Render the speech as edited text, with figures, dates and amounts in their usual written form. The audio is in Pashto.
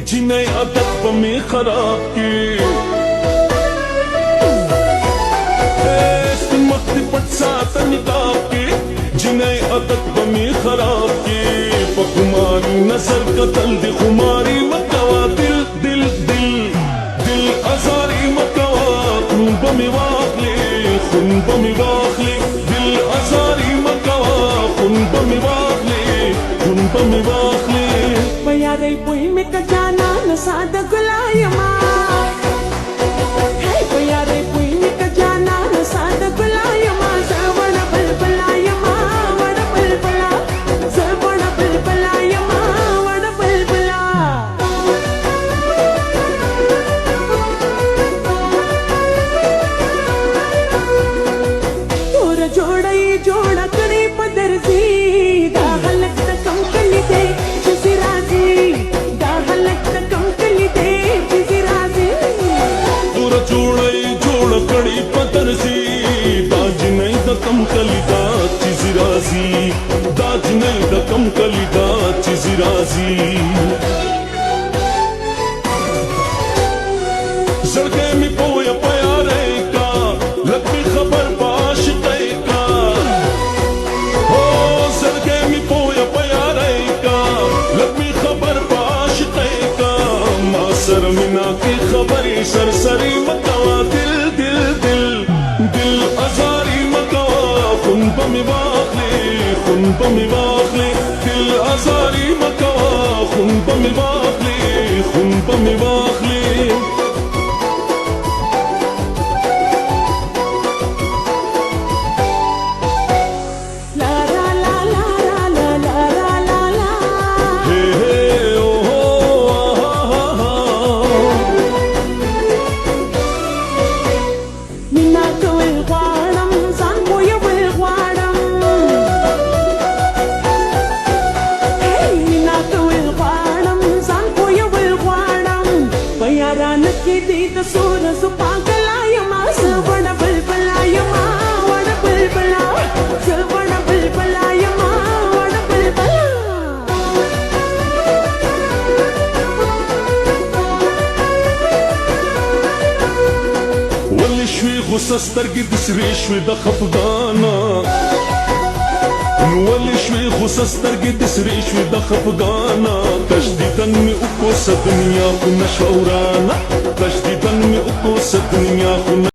جنای عادت په می خراب کی سپین مخت پټ ساته نقاب کی جنای عادت په می خراب کی په خماري نظر قتل دی خماري مکوا دل دل دل دل ازاری مکوا خون بمی واخلی خون بمی واخلی دل ازاری مکوا خون بمی واخلی خون بمی واخلی پیارې پوی می کجانا نساد ګلایما هی پیارې پوی می کجانا نساد ګلایما زوړ بلبلایما وړ بلبلا زوړ بلبلایما وړ بلبلا تور جوړای جوړ کړي پدرزي دا غلط کم کړي دې कम कली दा चीज राजी दाज नहीं दा कम कली दा चीज राजी जड़के मी पोया प्यारे का लगी खबर बाश का हो जड़के मी पोया प्यारे का लगी खबर बाश का मासर मिना की खबरी सरसरी मकवा दिल दिल दिल दिल अजारी خون بمی واخلی خون بمی واخلی دل ازاری مکوا خون بمی واخلی خون بمی واخلی دې د سورز پاگلایما زوړ بلبلایما وړ بلبلا زوړ بلبلایما وړ بلبلا ولې شوي غوسه سترګې د سرې شوي د خفګانا ولې شوي غوسه سترګې د سرې شوي د خفګانا تشدیدن مې وکړو دنیا خو نشورانا تشدیدن مې وکړو دنیا خو